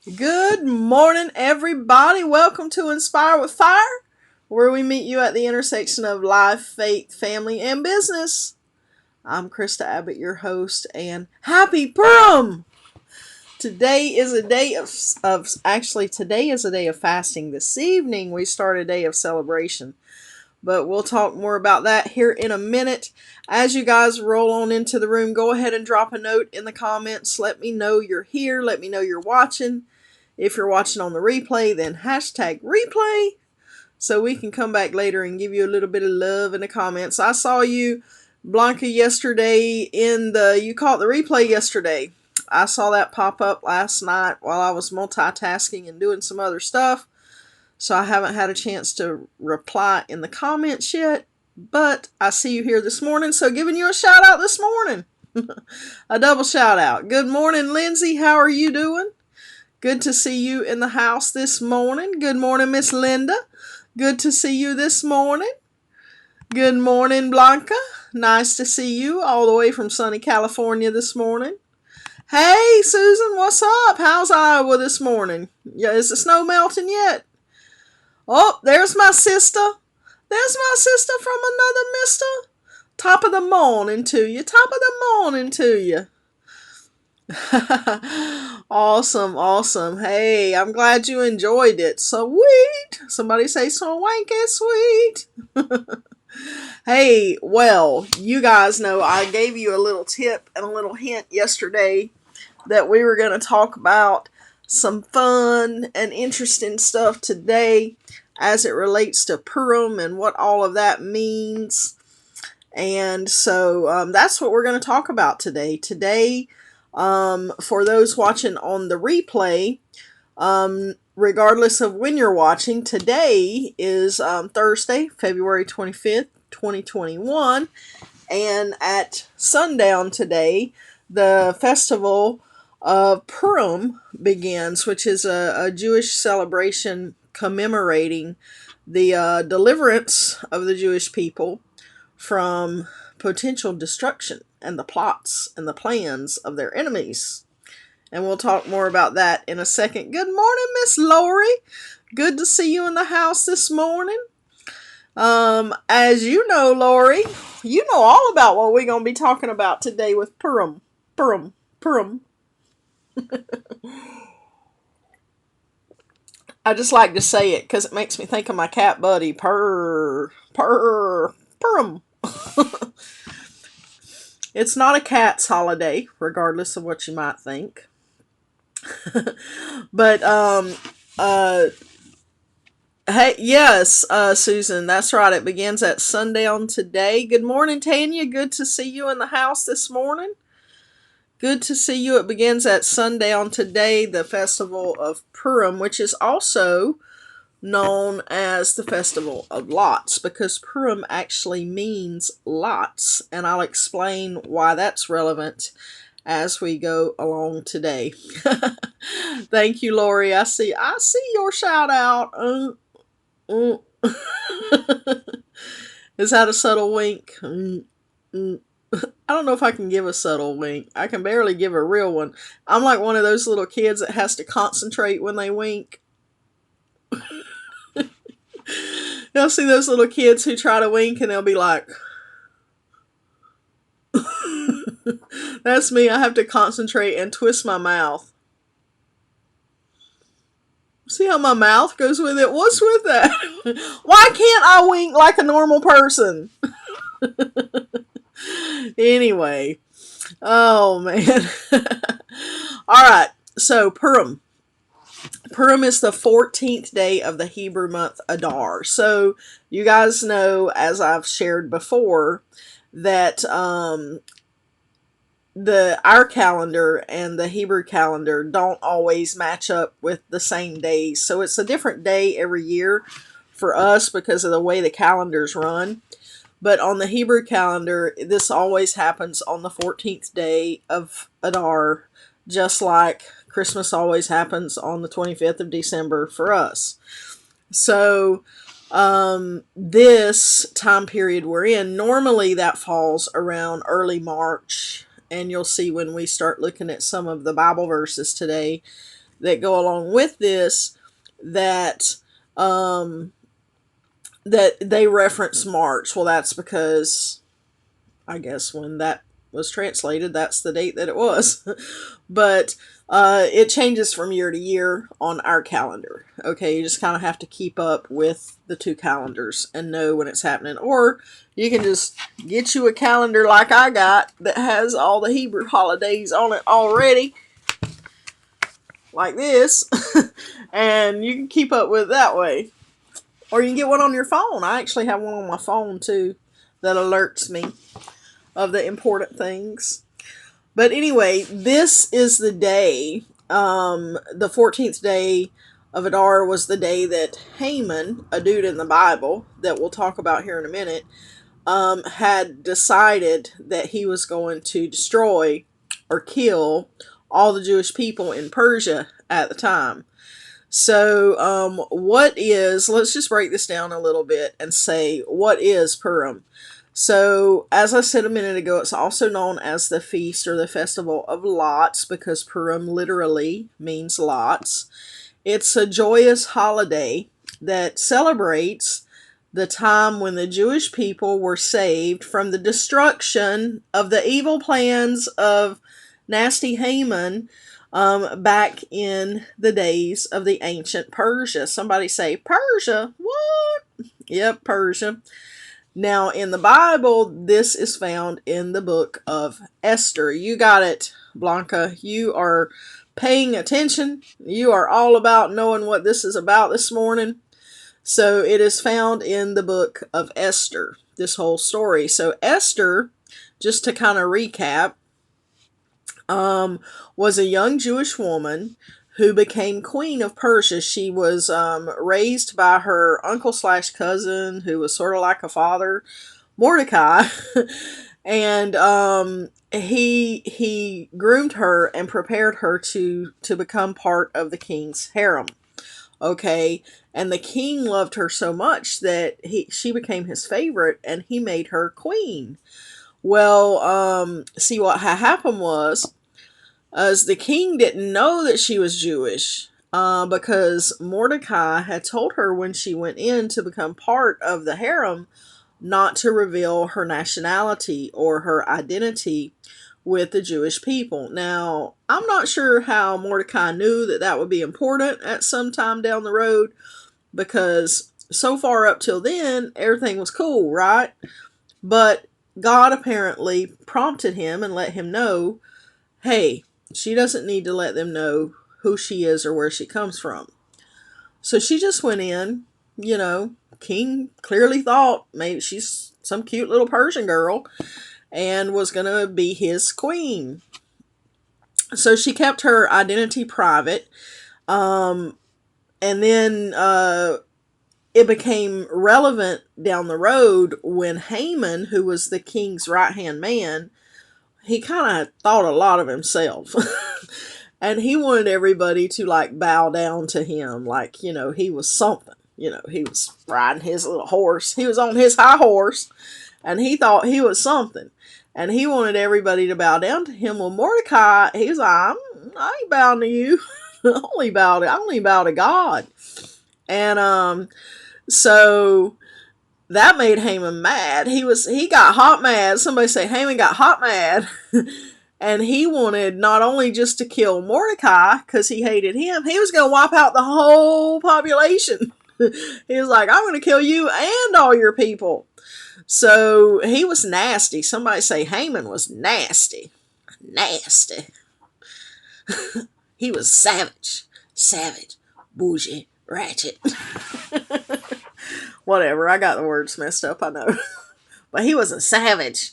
Good morning, everybody. Welcome to Inspire with Fire, where we meet you at the intersection of life, faith, family, and business. I'm Krista Abbott, your host, and happy Purim! Today is a day today is a day of fasting. This evening, we start a day of celebration. But we'll talk more about that here in a minute. As you guys roll on into the room, go ahead and drop a note in the comments. Let me know you're here. Let me know you're watching. If you're watching on the replay, then hashtag replay so we can come back later and give you a little bit of love in the comments. I saw you, Blanca, yesterday you caught the replay yesterday. I saw that pop up last night while I was multitasking and doing some other stuff. So I haven't had a chance to reply in the comments yet, but I see you here this morning, so giving you a shout out this morning. A double shout out. Good morning, Lindsay. How are you doing? Good to see you in the house this morning. Good morning, Miss Linda. Good to see you this morning. Good morning, Blanca. Nice to see you all the way from sunny California this morning. Hey, Susan, what's up? How's Iowa this morning? Yeah, is the snow melting yet? Oh, there's my sister. There's my sister from another mister. Top of the morning to you. Top of the morning to you. Awesome, awesome. Hey, I'm glad you enjoyed it. Sweet. Somebody say swanky sweet. Hey, well, you guys know I gave you a little tip and a little hint yesterday that we were going to talk about some fun and interesting stuff today as it relates to Purim and what all of that means. And so that's what we're going to talk about today. Today, for those watching on the replay, regardless of when you're watching, today is Thursday, February 25th, 2021. And at sundown today, the Festival of Purim begins, which is a Jewish celebration commemorating the deliverance of the Jewish people from potential destruction and the plots and the plans of their enemies. And we'll talk more about that in a second. Good morning, Miss Lori. Good to see you in the house this morning. As you know, Lori, you know all about what we're going to be talking about today with Purim. Purim. Purim. I just like to say it because it makes me think of my cat buddy. Purr. Purr. Purim. It's not a cat's holiday, regardless of what you might think. But, hey, yes, Susan, that's right. It begins at sundown today. Good morning, Tanya. Good to see you in the house this morning. Good to see you. It begins at sundown today, the Festival of Purim, which is also known as the Festival of Lots, because Purim actually means lots, and I'll explain why that's relevant as we go along today. Thank you, Lori. I see your shout out. Is that a subtle wink? I don't know if I can give a subtle wink. I can barely give a real one. I'm like one of those little kids that has to concentrate when they wink. You'll see those little kids who try to wink and they'll be like, that's me. I have to concentrate and twist my mouth. See how my mouth goes with it? What's with that? Why can't I wink like a normal person? Anyway. Oh, man. All right. So, Purim. Purim is the 14th day of the Hebrew month Adar. So, you guys know, as I've shared before, that our calendar and the Hebrew calendar don't always match up with the same days. So it's a different day every year for us because of the way the calendars run. But on the Hebrew calendar, this always happens on the 14th day of Adar, just like Christmas always happens on the 25th of December for us. So this time period we're in, normally that falls around early March. And you'll see when we start looking at some of the Bible verses today that go along with this that that they reference March. Well, that's because I guess when that was translated, that's the date that it was. But it changes from year to year on our calendar. Okay, you just kind of have to keep up with the two calendars and know when it's happening. Or you can just get you a calendar like I got that has all the Hebrew holidays on it already, like this, and you can keep up with it that way. Or you can get one on your phone. I actually have one on my phone too that alerts me of the important things. But anyway, this is the day, the 14th day of Adar was the day that Haman, a dude in the Bible that we'll talk about here in a minute, had decided that he was going to destroy or kill all the Jewish people in Persia at the time. So let's just break this down a little bit and say, what is Purim? So, as I said a minute ago, it's also known as the Feast or the Festival of Lots because Purim literally means lots. It's a joyous holiday that celebrates the time when the Jewish people were saved from the destruction of the evil plans of nasty Haman back in the days of the ancient Persia. Somebody say, Persia? What? Yep, Persia. Now, in the Bible, this is found in the book of Esther. You got it, Blanca. You are paying attention. You are all about knowing what this is about this morning. So it is found in the book of Esther, this whole story. So Esther, just to kind of recap, was a young Jewish woman who became queen of Persia. She was raised by her uncle / cousin, who was sort of like a father, Mordecai, and he groomed her and prepared her to become part of the king's harem. Okay, and the king loved her so much that she became his favorite, and he made her queen. Well, see what happened was, as the king didn't know that she was Jewish, because Mordecai had told her when she went in to become part of the harem not to reveal her nationality or her identity with the Jewish people. Now, I'm not sure how Mordecai knew that that would be important at some time down the road, because so far up till then, everything was cool, right? But God apparently prompted him and let him know, hey, she doesn't need to let them know who she is or where she comes from. So she just went in, King clearly thought maybe she's some cute little Persian girl and was going to be his queen. So she kept her identity private. And then it became relevant down the road when Haman, who was the king's right-hand man, he kind of thought a lot of himself. And he wanted everybody to bow down to him. He was something. He was riding his little horse. He was on his high horse. And he thought he was something. And he wanted everybody to bow down to him. Well, Mordecai, he was like, I ain't bowing to you. I only bow to God. And so that made Haman mad. He got hot mad. Somebody say Haman got hot mad. And he wanted not only just to kill Mordecai because he hated him, he was going to wipe out the whole population. He was like, I'm going to kill you and all your people. So he was nasty. Somebody say Haman was nasty. Nasty. He was savage. Savage. Bougie. Ratchet. Whatever, I got the words messed up, I know. But he was a savage.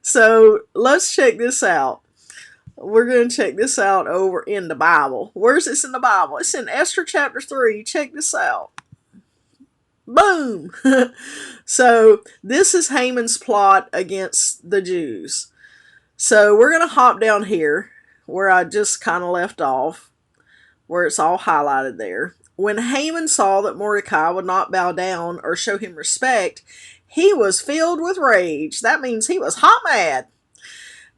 So let's check this out. We're going to check this out over in the Bible. Where's this in the Bible? It's in Esther chapter 3. Check this out. Boom! So this is Haman's plot against the Jews. So we're going to hop down here where I just kind of left off, where it's all highlighted there. When Haman saw that Mordecai would not bow down or show him respect, he was filled with rage. That means he was hot mad.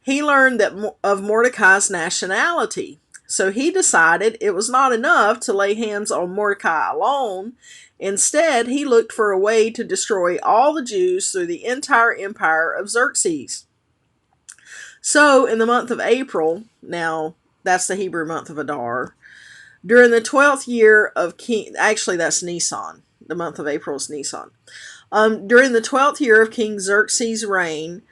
He learned of Mordecai's nationality. So he decided it was not enough to lay hands on Mordecai alone. Instead, he looked for a way to destroy all the Jews through the entire empire of Xerxes. So, in the month of April, now that's the Hebrew month of Adar, during the 12th year of King, actually that's Nisan, the month of April is Nisan. During the 12th year of King Xerxes' reign,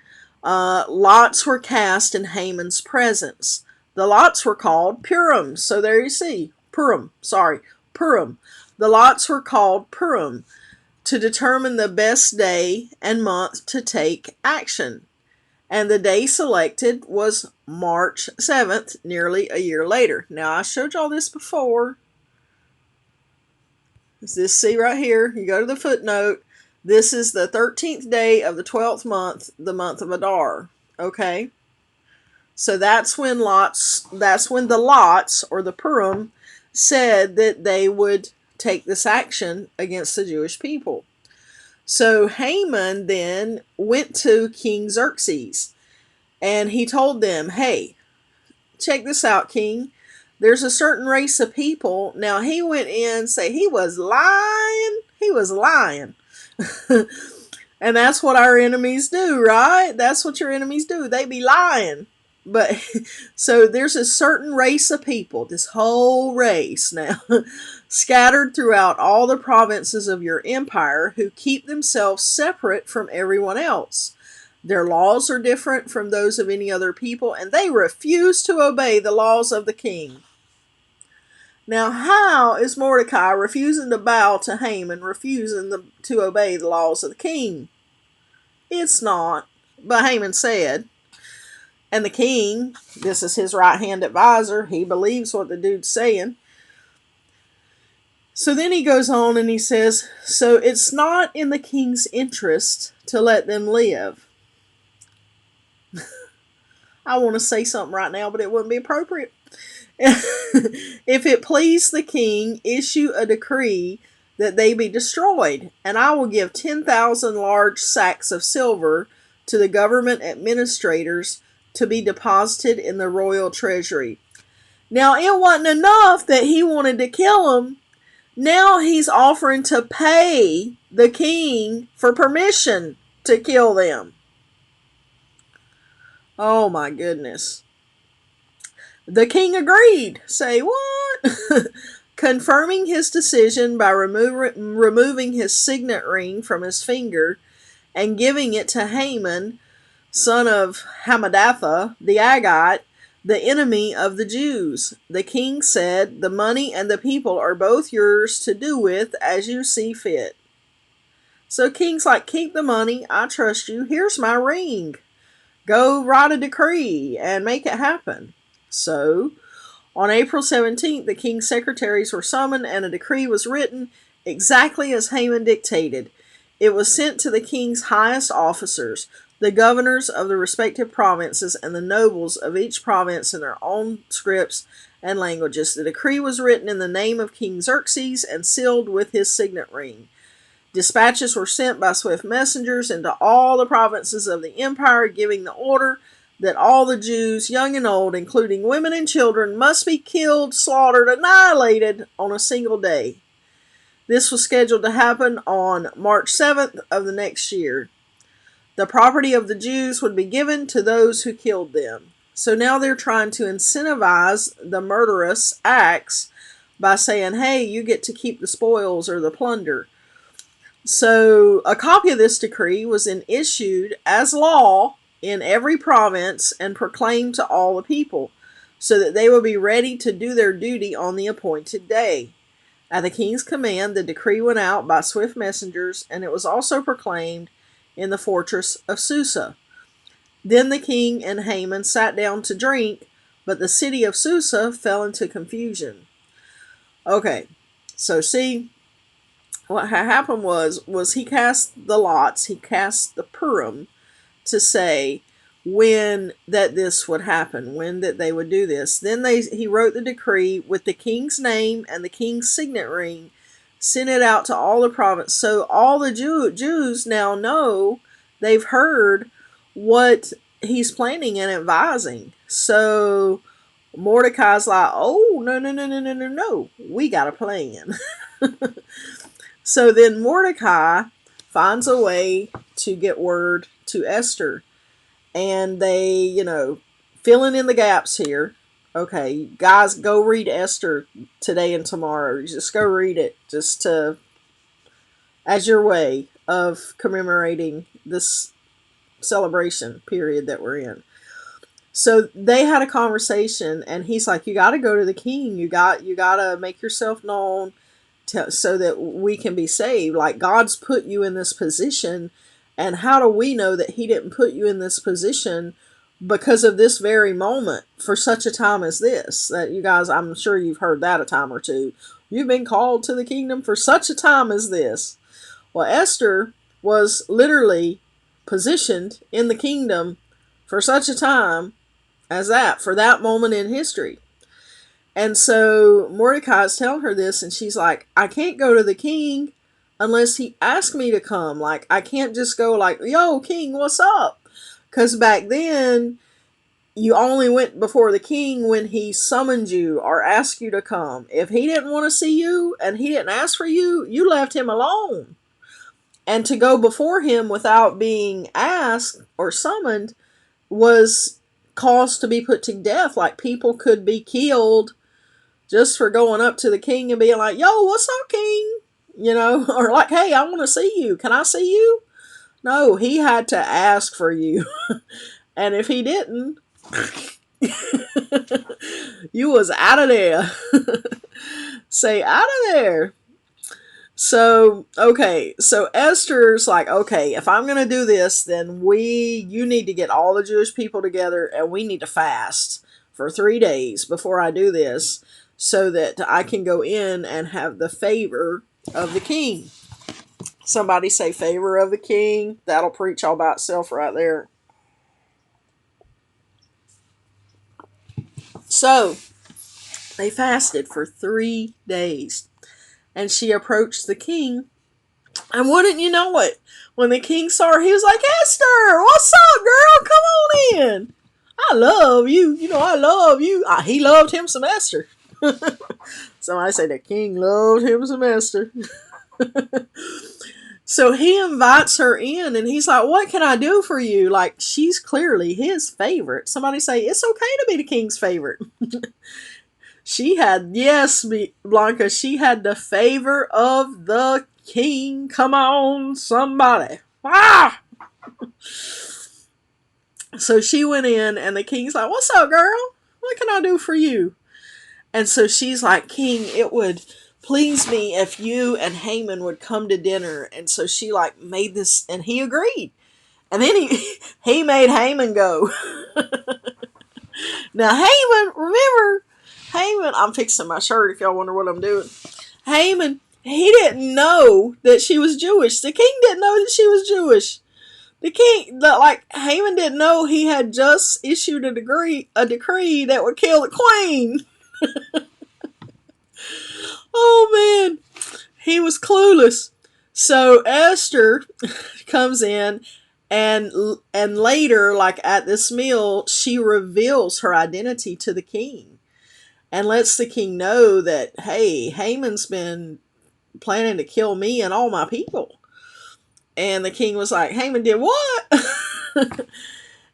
lots were cast in Haman's presence. The lots were called Purim. So there you see, Purim. The lots were called Purim to determine the best day and month to take action. And the day selected was March 7th, nearly a year later. Now, I showed y'all this before. See right here, you go to the footnote. This is the 13th day of the 12th month, the month of Adar. Okay? So that's when the lots, or the Purim, said that they would take this action against the Jewish people. So Haman then went to King Xerxes, and he told them, hey, check this out, King. There's a certain race of people. Now, he went in and said he was lying. He was lying. And that's what our enemies do, right? That's what your enemies do. They be lying. But so there's a certain race of people, this whole race now, scattered throughout all the provinces of your empire, who keep themselves separate from everyone else. Their laws are different from those of any other people, and they refuse to obey the laws of the king. Now, how is Mordecai refusing to bow to Haman, refusing to obey the laws of the king? It's not. But Haman said, and the king, this is his right-hand advisor, he believes what the dude's saying. So then he goes on and he says, so it's not in the king's interest to let them live. I want to say something right now, but it wouldn't be appropriate. If it please the king, issue a decree that they be destroyed, and I will give 10,000 large sacks of silver to the government administrators to be deposited in the royal treasury. Now, it wasn't enough that he wanted to kill him. Now he's offering to pay the king for permission to kill them. Oh my goodness. The king agreed. Say what? Confirming his decision by removing his signet ring from his finger and giving it to Haman, son of Hammedatha, the Agagite, the enemy of the Jews. The king said, the money and the people are both yours to do with as you see fit. So king's like, keep the money. I trust you. Here's my ring. Go write a decree and make it happen. So, on April 17th, the king's secretaries were summoned and a decree was written exactly as Haman dictated. It was sent to the king's highest officers, the governors of the respective provinces, and the nobles of each province in their own scripts and languages. The decree was written in the name of King Xerxes and sealed with his signet ring. Dispatches were sent by swift messengers into all the provinces of the empire, giving the order that all the Jews, young and old, including women and children, must be killed, slaughtered, annihilated on a single day. This was scheduled to happen on March 7th of the next year. The property of the Jews would be given to those who killed them. So now they're trying to incentivize the murderous acts by saying, hey, you get to keep the spoils or the plunder. So a copy of this decree was then issued as law in every province and proclaimed to all the people, so that they would be ready to do their duty on the appointed day. At the king's command, the decree went out by swift messengers, and it was also proclaimed in the fortress of Susa. Then the king and Haman sat down to drink, but the city of Susa fell into confusion. Okay, so see, what happened was he cast the lots, he cast the Purim, to say when that this would happen, when that they would do this. Then he wrote the decree with the king's name and the king's signet ring, sent it out to all the province. So all the Jews now know, they've heard what he's planning and advising. So Mordecai's like, oh, no, no, no, no, no, no, no. We got a plan. So then Mordecai finds a way to get word to Esther. And they, filling in the gaps here. Okay, guys, go read Esther today and tomorrow. Just go read it just to, as your way of commemorating this celebration period that we're in. So they had a conversation, and he's like, you got to go to the king. You got to make yourself known so that we can be saved. Like, God's put you in this position, and how do we know that he didn't put you in this position because of this very moment for such a time as this? That you guys, I'm sure you've heard that a time or two. You've been called to the kingdom for such a time as this. Well, Esther was literally positioned in the kingdom for such a time as that, for that moment in history. And so Mordecai is telling her this, and she's like, I can't go to the king unless he asks me to come. Like, I can't just go like, yo, king, what's up? Because back then, you only went before the king when he summoned you or asked you to come. If he didn't want to see you and he didn't ask for you, you left him alone. And to go before him without being asked or summoned was cause to be put to death. Like, people could be killed just for going up to the king and being like, yo, what's up, king? Or like, hey, I want to see you. Can I see you? No, he had to ask for you. And if he didn't, you was out of there. Say, out of there. So, okay, so Esther's like, okay, if I'm going to do this, then you need to get all the Jewish people together, and we need to fast for 3 days before I do this, so that I can go in and have the favor of the king. Somebody say favor of the king. That'll preach all by itself right there. So, they fasted for 3 days. And she approached the king. And wouldn't you know it, when the king saw her, he was like, Esther, what's up, girl? Come on in. I love you. I love you. He loved him some Esther. Somebody say the king loved him some Esther. So he invites her in, and he's like, what can I do for you? Like, she's clearly his favorite. Somebody say, it's okay to be the king's favorite. She had, yes, Blanca, she had the favor of the king. Come on, somebody. Ah! So she went in, and the king's like, what's up, girl? What can I do for you? And so she's like, king, it would please me if you and Haman would come to dinner. And so she like made this, and he agreed. And then he made Haman go. Now Haman, remember, Haman, I'm fixing my shirt if y'all wonder what I'm doing. Haman, he didn't know that she was Jewish. The king didn't know that she was Jewish. Haman didn't know he had just issued a decree that would kill the queen. Oh man, he was clueless. So Esther comes in, and later, like at this meal, she reveals her identity to the king and lets the king know that, hey, Haman's been planning to kill me and all my people. And the king was like, Haman did what?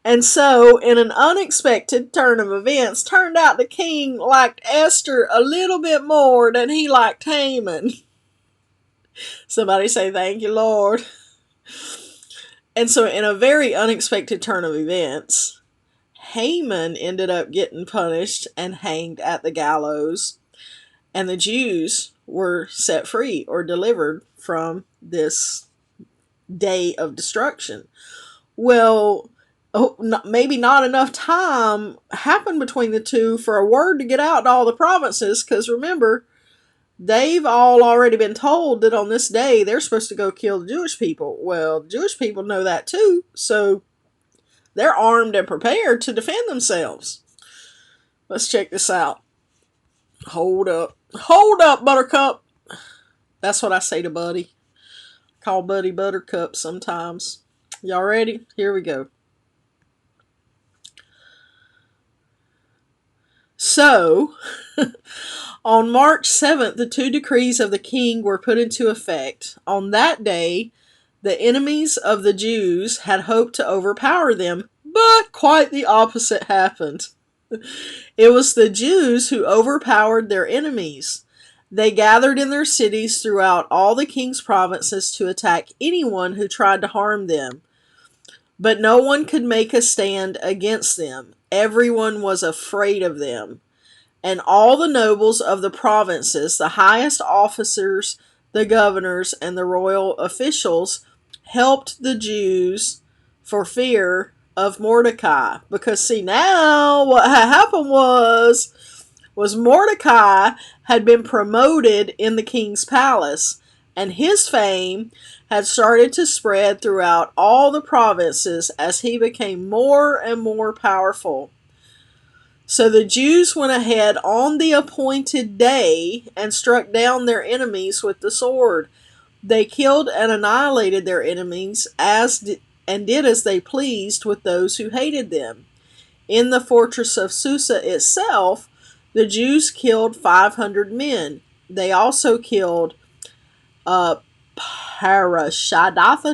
And so, in an unexpected turn of events, turned out the king liked Esther a little bit more than he liked Haman. Somebody say, thank you, Lord. And so, in a very unexpected turn of events, Haman ended up getting punished and hanged at the gallows, and the Jews were set free or delivered from this day of destruction. Well, maybe not enough time happened between the two for a word to get out to all the provinces, because remember, they've all already been told that on this day they're supposed to go kill the Jewish people. Well, the Jewish people know that too, so they're armed and prepared to defend themselves. Let's check this out. Hold up, Buttercup. That's what I say to Buddy. Call Buddy Buttercup sometimes. Y'all ready? Here we go. So, on March 7th, the 2 decrees of the king were put into effect. On that day, the enemies of the Jews had hoped to overpower them, but quite the opposite happened. It was the Jews who overpowered their enemies. They gathered in their cities throughout all the king's provinces to attack anyone who tried to harm them. But no one could make a stand against them. Everyone was afraid of them. And all the nobles of the provinces, the highest officers, the governors, and the royal officials helped the Jews for fear of Mordecai. Because see, now what had happened was Mordecai had been promoted in the king's palace, and his fame had started to spread throughout all the provinces as he became more and more powerful. So the Jews went ahead on the appointed day and struck down their enemies with the sword. They killed and annihilated their enemies and did as they pleased with those who hated them. In the fortress of Susa itself, the Jews killed 500 men. They also killed Parashadatha.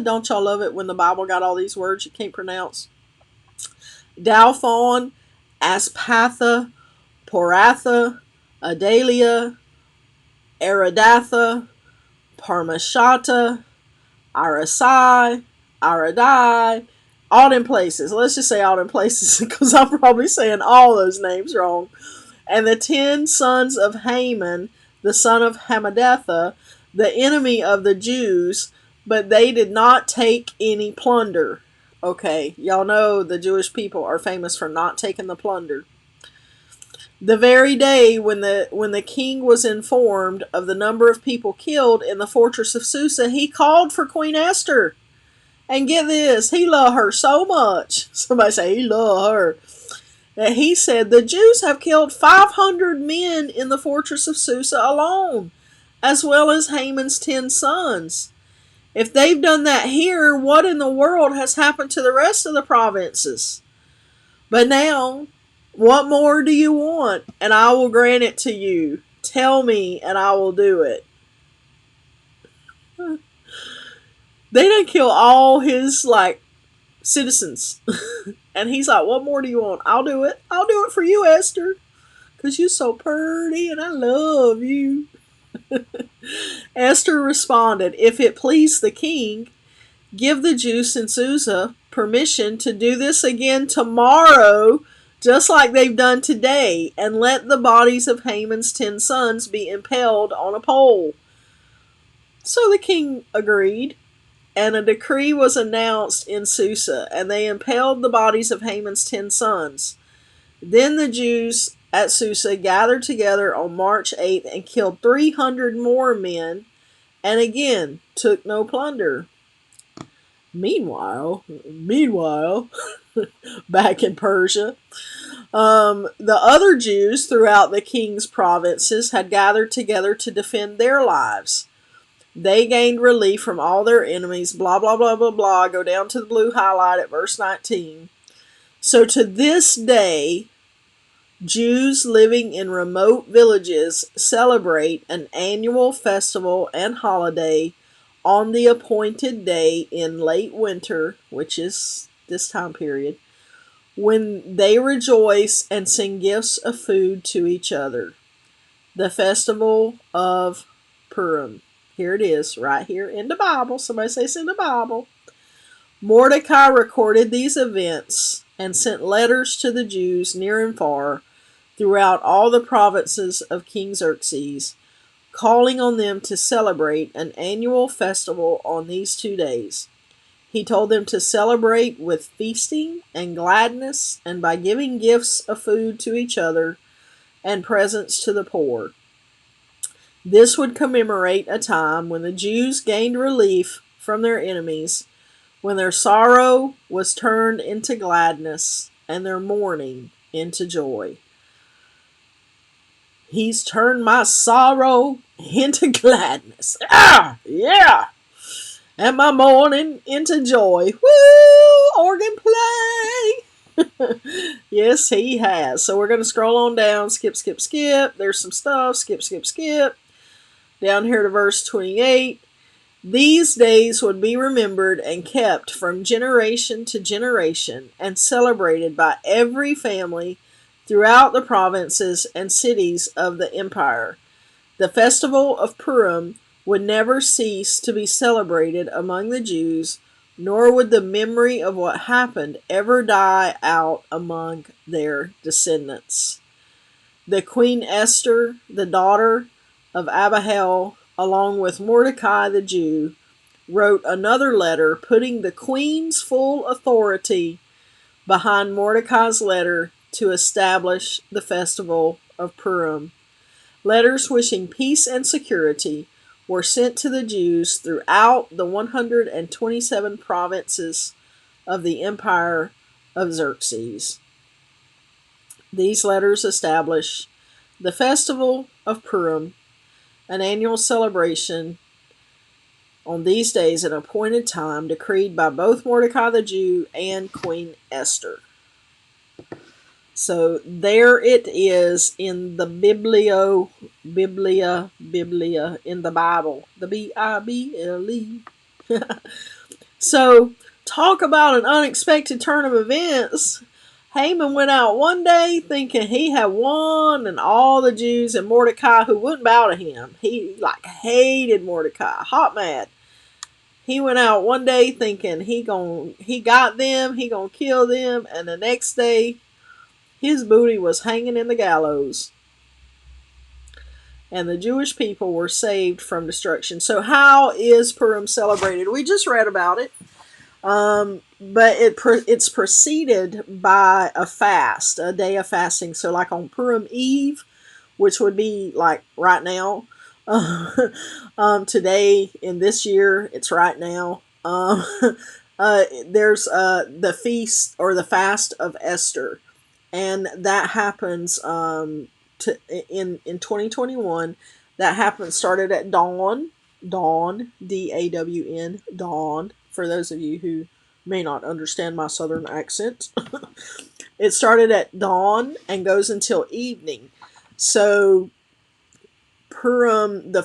Don't y'all love it when the Bible got all these words you can't pronounce? Dalphon, Aspatha, Poratha, Adalia, Aridatha, Parmashata, Arasai, Aradai, all them places. Let's just say all them places because I'm probably saying all those names wrong. And the 10 sons of Haman, the son of Hammedatha, the enemy of the Jews, but they did not take any plunder. Okay, y'all know the Jewish people are famous for not taking the plunder. The very day when the king was informed of the number of people killed in the fortress of Susa, he called for Queen Esther. And get this, he loved her so much. Somebody say he loved her. That he said, the Jews have killed 500 men in the fortress of Susa alone, as well as Haman's 10 sons. If they've done that here, what in the world has happened to the rest of the provinces? But now, what more do you want? And I will grant it to you. Tell me, and I will do it. They done kill all his, citizens. And he's like, what more do you want? I'll do it. I'll do it for you, Esther. Because you're so pretty and I love you. Esther responded, if it please the king, give the Jews in Susa permission to do this again tomorrow, just like they've done today, and let the bodies of Haman's 10 sons be impaled on a pole. So the king agreed, and a decree was announced in Susa, and they impaled the bodies of Haman's 10 sons. Then the Jews at Susa gathered together on March 8th and killed 300 more men, and again took no plunder. Meanwhile, back in Persia, the other Jews throughout the king's provinces had gathered together to defend their lives. They gained relief from all their enemies, blah, blah, blah, blah, blah. Go down to the blue highlight at verse 19. So to this day, Jews living in remote villages celebrate an annual festival and holiday on the appointed day in late winter, which is this time period, when they rejoice and sing gifts of food to each other. The Festival of Purim. Here it is, right here in the Bible. Somebody say it's in the Bible. Mordecai recorded these events and sent letters to the Jews near and far throughout all the provinces of King Xerxes, calling on them to celebrate an annual festival on these 2 days. He told them to celebrate with feasting and gladness and by giving gifts of food to each other and presents to the poor. This would commemorate a time when the Jews gained relief from their enemies, when their sorrow was turned into gladness and their mourning into joy. He's turned my sorrow into gladness. Ah, yeah. And my mourning into joy. Woo! Organ play. Yes, he has. So we're going to scroll on down. Skip, skip, skip. There's some stuff. Skip, skip, skip. Down here to verse 28. These days would be remembered and kept from generation to generation and celebrated by every family throughout the provinces and cities of the empire. The festival of Purim would never cease to be celebrated among the Jews, nor would the memory of what happened ever die out among their descendants. The Queen Esther, the daughter of Abihail, along with Mordecai the Jew, wrote another letter putting the queen's full authority behind Mordecai's letter to establish the festival of Purim. Letters wishing peace and security were sent to the Jews throughout the 127 provinces of the empire of Xerxes. These letters establish the festival of Purim, an annual celebration on these days at an appointed time decreed by both Mordecai the Jew and Queen Esther. So there it is in the Biblia, in the Bible, the Bible. So talk about an unexpected turn of events. Haman went out one day thinking he had won, and all the Jews and Mordecai who wouldn't bow to him. He hated Mordecai, hot mad. He went out one day thinking he got them, he gonna kill them, and the next day his booty was hanging in the gallows. And the Jewish people were saved from destruction. So how is Purim celebrated? We just read about it. But it's preceded by a fast, a day of fasting. So like on Purim Eve, which would be like right now, today in this year, it's right now. There's the feast or the fast of Esther, and that happens in 2021. That started at dawn, DAWN, dawn. For those of you who may not understand my southern accent, it started at dawn and goes until evening. So Purim, the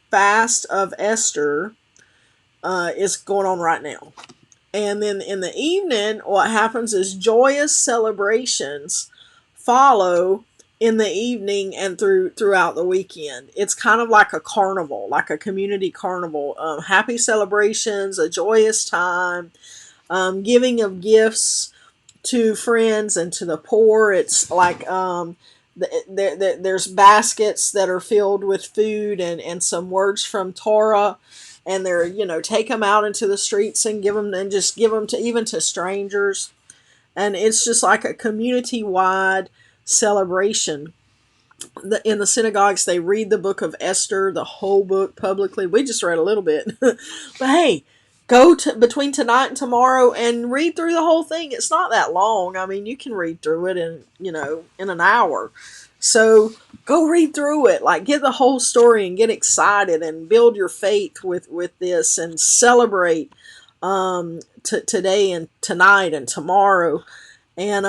fast of Esther, is going on right now. And then in the evening, what happens is joyous celebrations follow in the evening and throughout the weekend. It's kind of like a carnival, like a community carnival. Happy celebrations, a joyous time, giving of gifts to friends and to the poor. It's like there's baskets that are filled with food and some words from Torah. And they're, take them out into the streets and give them to even to strangers. And it's just like a community-wide celebration. In the synagogues, they read the book of Esther, the whole book publicly. We just read a little bit. But hey, go between tonight and tomorrow and read through the whole thing. It's not that long. I mean, you can read through it in an hour. So go read through it, get the whole story and get excited and build your faith with this and celebrate today and tonight and tomorrow. And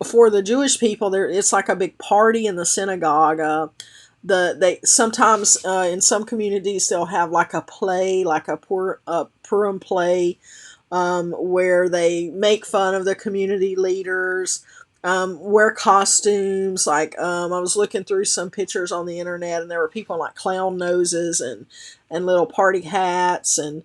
for the Jewish people, it's like a big party in the synagogue. They sometimes in some communities they'll have like a play, like a Purim play, where they make fun of the community leaders. Wear costumes. I was looking through some pictures on the internet, and there were people in like clown noses and little party hats and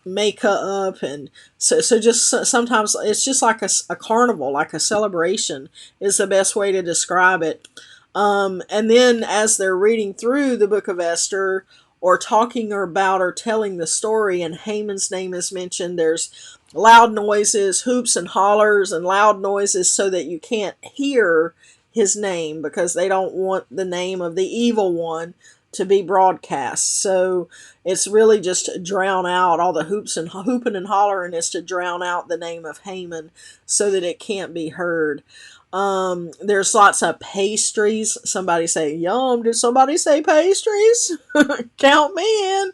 makeup, and so just sometimes it's just like a carnival, like a celebration is the best way to describe it. And then as they're reading through the book of Esther or talking about or telling the story, and Haman's name is mentioned, there's loud noises, hoops and hollers and loud noises so that you can't hear his name because they don't want the name of the evil one to be broadcast. So it's really just to drown out all the hooping and hollering is to drown out the name of Haman so that it can't be heard. There's lots of pastries. Somebody say yum. Did somebody say pastries? Count me in.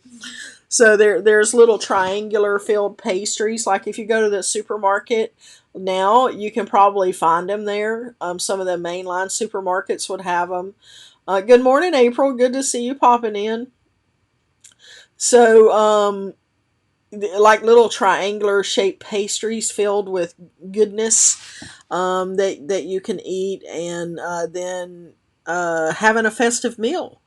So there's little triangular filled pastries. Like if you go to the supermarket now, you can probably find them there. Some of the mainline supermarkets would have them. Good morning, April. Good to see you popping in. So, like little triangular shaped pastries filled with goodness that you can eat, and then having a festive meal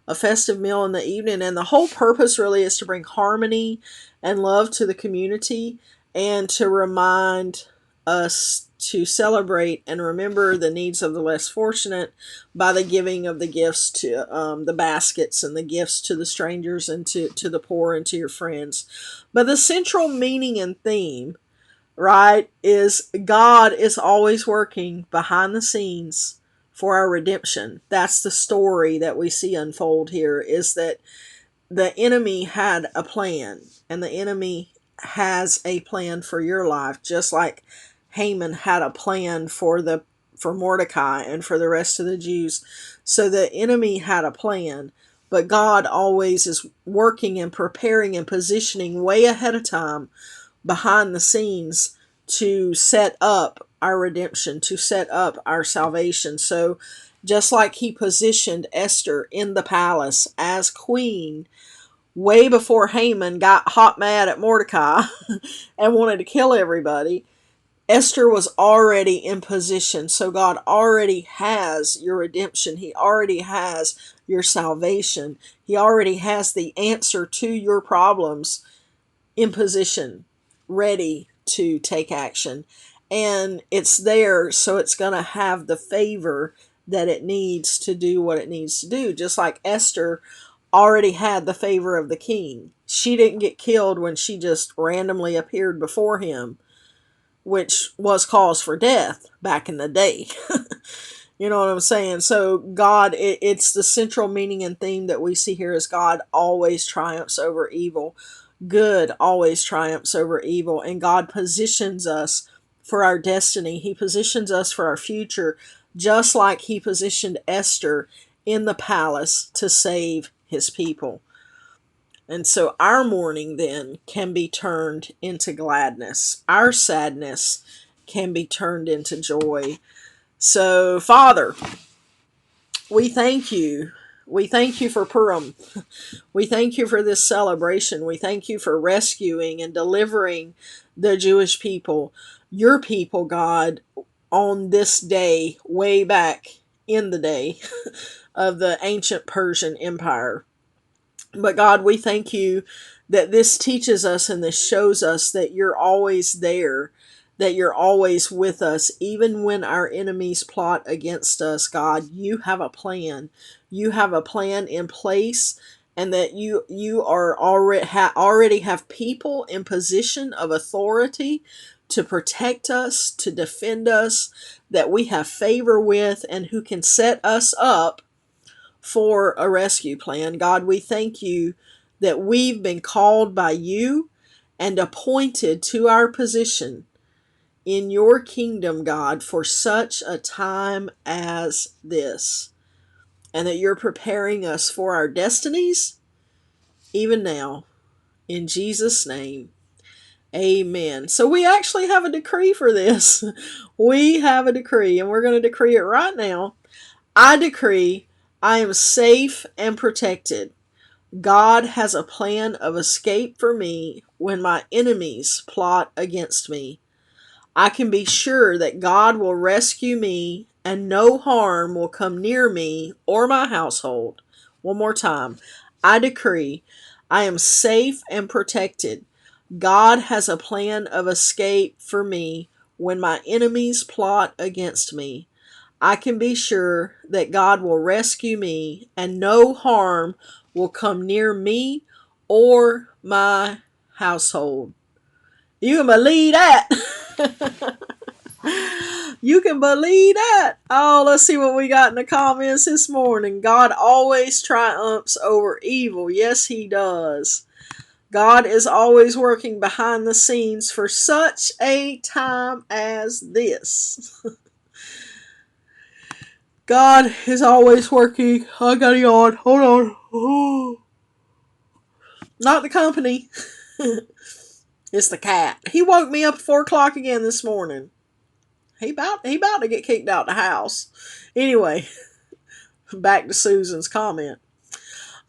in the evening. And the whole purpose really is to bring harmony and love to the community, and to remind us to celebrate and remember the needs of the less fortunate by the giving of the gifts to the baskets and the gifts to the strangers and to the poor and to your friends. But the central meaning and theme, right, is God is always working behind the scenes for our redemption. That's the story that we see unfold here, is that the enemy had a plan, and the enemy has a plan for your life, just like Haman had a plan for Mordecai and for the rest of the Jews. So the enemy had a plan, but God always is working and preparing and positioning way ahead of time behind the scenes to set up our redemption, to set up our salvation. So just like he positioned Esther in the palace as queen way before Haman got hot mad at Mordecai and wanted to kill everybody, Esther was already in position. So God already has your redemption. He already has your salvation. He already has the answer to your problems in position, ready to take action. And it's there, so it's going to have the favor that it needs to do what it needs to do. Just like Esther already had the favor of the king. She didn't get killed when she just randomly appeared before him, which was cause for death back in the day. You know what I'm saying? So God, it's the central meaning and theme that we see here is God always triumphs over evil. Good always triumphs over evil. And God positions us for our destiny. He positions us for our future, just like he positioned Esther in the palace to save his people. And so our mourning then can be turned into gladness. Our sadness can be turned into joy. So, Father, we thank you. We thank you for Purim. We thank you for this celebration. We thank you for rescuing and delivering the Jewish people, your people, God, on this day, way back in the day of the ancient Persian Empire. But God, we thank you that this teaches us and this shows us that you're always there, that you're always with us, even when our enemies plot against us. God, you have a plan. You have a plan in place, and that you are already have people in position of authority to protect us, to defend us, that we have favor with, and who can set us up for a rescue plan. God, we thank you that we've been called by you and appointed to our position in your kingdom, God, for such a time as this, and that you're preparing us for our destinies even now. In Jesus' name, amen. So we actually have a decree for this. We have a decree, and we're going to decree it right now. I decree I am safe and protected. God has a plan of escape for me when my enemies plot against me. I can be sure that God will rescue me and no harm will come near me or my household. One more time. I decree I am safe and protected. God has a plan of escape for me when my enemies plot against me. I can be sure that God will rescue me and no harm will come near me or my household. You can believe that. You can believe that. Oh, let's see what we got in the comments this morning. God always triumphs over evil. Yes, he does. God is always working behind the scenes for such a time as this. God is always working. I gotta yawn. Hold on. Not the company. It's the cat. He woke me up at 4 o'clock again this morning. He about to get kicked out the house. Anyway, back to Susan's comment.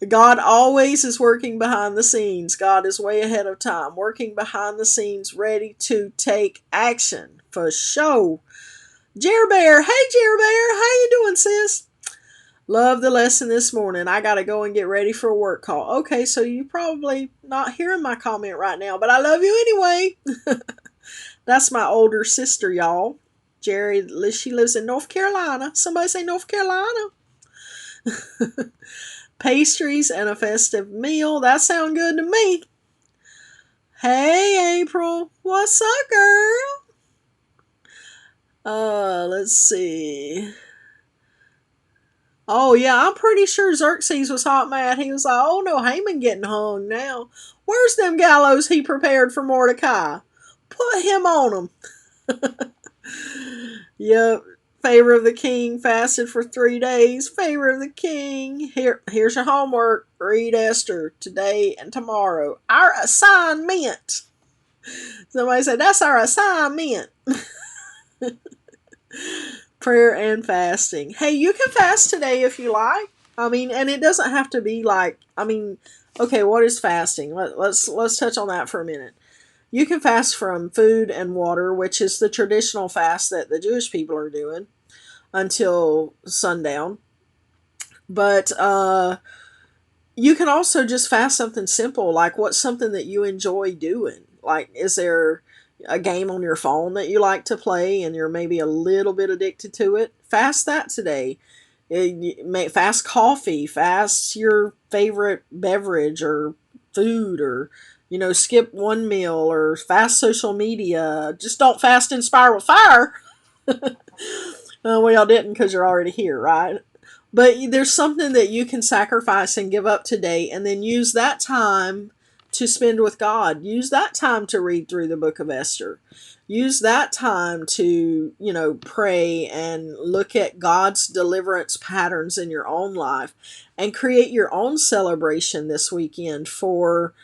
God always is working behind the scenes. God is way ahead of time, working behind the scenes, ready to take action. For show. Jer Bear. Hey, Jer Bear. How you doing, sis? Love the lesson this morning. I got to go and get ready for a work call. Okay, so you probably not hearing my comment right now, but I love you anyway. That's my older sister, y'all. Jerry, she lives in North Carolina. Somebody say North Carolina. Pastries and a festive meal. That sounds good to me. Hey, April. What's up, girl? Let's see. Oh, yeah, I'm pretty sure Xerxes was hot mad. He was like, oh, no, Haman getting hung now. Where's them gallows he prepared for Mordecai? Put him on them. Yep. Favor of the king, fasted for 3 days. Favor of the king. Here's your homework. Read Esther today and tomorrow. Our assignment. Somebody said, that's our assignment. Prayer and fasting. Hey, you can fast today if you like. And it doesn't have to be like, okay, what is fasting? Let's touch on that for a minute. You can fast from food and water, which is the traditional fast that the Jewish people are doing until sundown. But you can also just fast something simple, like what's something that you enjoy doing? Like, is there a game on your phone that you like to play and you're maybe a little bit addicted to it? Fast that today. Fast coffee, fast your favorite beverage or food, or skip one meal, or fast social media. Just don't fast Inspire with Fire. Well, y'all didn't because you're already here, right? But there's something that you can sacrifice and give up today, and then use that time to spend with God. Use that time to read through the book of Esther. Use that time to, pray and look at God's deliverance patterns in your own life, and create your own celebration this weekend for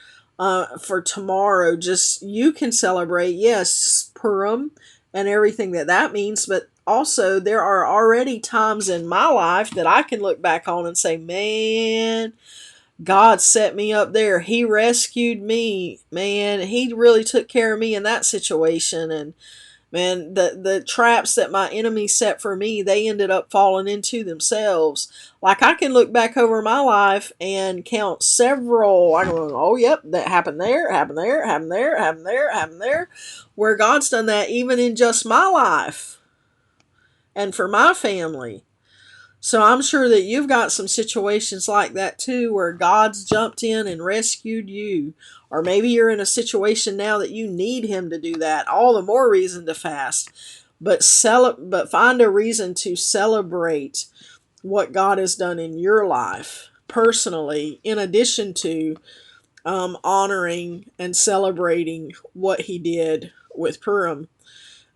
tomorrow. Just, you can celebrate, yes, Purim and everything that means, but also there are already times in my life that I can look back on and say, man, God set me up there. He rescued me, man. He really took care of me in that situation. And man, the traps that my enemies set for me, they ended up falling into themselves. Like, I can look back over my life and count several, I don't know, oh, yep, that happened there, happened there, happened there, happened there, happened there, where God's done that even in just my life and for my family. So I'm sure that you've got some situations like that too, where God's jumped in and rescued you. Or maybe you're in a situation now that you need Him to do that. All the more reason to fast. But find a reason to celebrate what God has done in your life personally, in addition to honoring and celebrating what He did with Purim.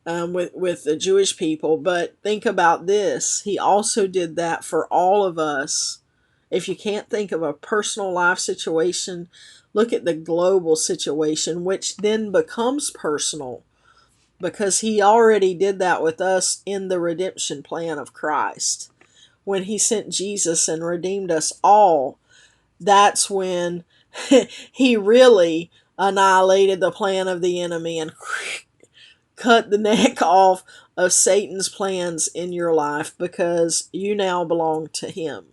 With the Jewish people. But think about this. He also did that for all of us. If you can't think of a personal life situation, look at the global situation, which then becomes personal, because He already did that with us in the redemption plan of Christ. When He sent Jesus and redeemed us all, that's when He really annihilated the plan of the enemy and cut the neck off of Satan's plans in your life, because you now belong to Him.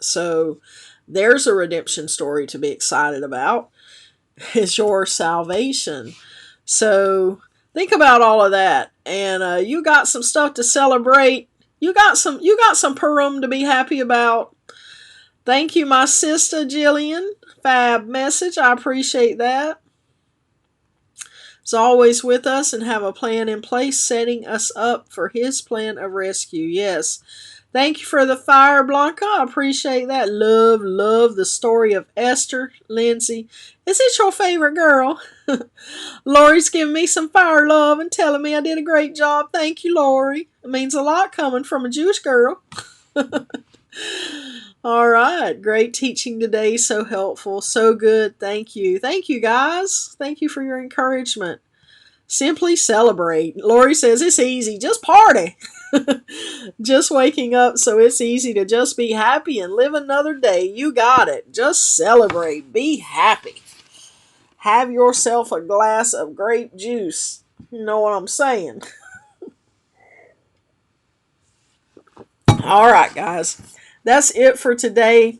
So there's a redemption story to be excited about. It's your salvation. So think about all of that, and you got some stuff to celebrate. You got some Purim to be happy about. Thank you, my sister Jillian. Fab message. I appreciate that. Is always with us and have a plan in place, setting us up for His plan of rescue. Yes. Thank you for the fire, Blanca. I appreciate that. Love the story of Esther. Lindsay, is it your favorite girl? Lori's giving me some fire love and telling me I did a great job. Thank you, Lori. It means a lot coming from a Jewish girl. All right. Great teaching today. So helpful. So good. Thank you. Thank you, guys. Thank you for your encouragement. Simply celebrate. Lori says it's easy. Just party. Just waking up, so it's easy to just be happy and live another day. You got it. Just celebrate. Be happy. Have yourself a glass of grape juice. You know what I'm saying? All right, guys. That's it for today.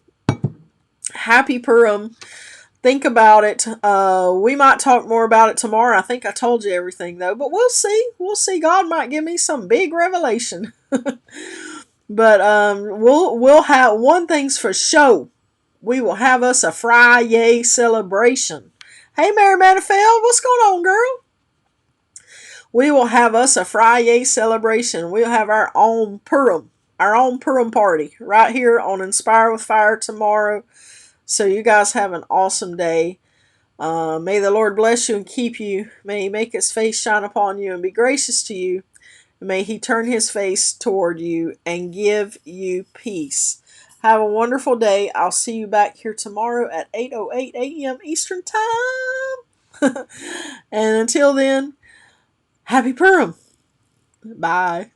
Happy Purim. Think about it. We might talk more about it tomorrow. I think I told you everything though, but we'll see. We'll see. God might give me some big revelation. But we'll have one thing's for sure. We will have us a Friday celebration. Hey, Mary Manifeld, what's going on, girl? We will have us a Friday celebration. We'll have our own Purim party right here on Inspire with Fire tomorrow. So you guys have an awesome day. May the Lord bless you and keep you. May He make His face shine upon you and be gracious to you. May He turn His face toward you and give you peace. Have a wonderful day. I'll see you back here tomorrow at 8:08 a.m. Eastern Time. And until then, happy Purim. Bye.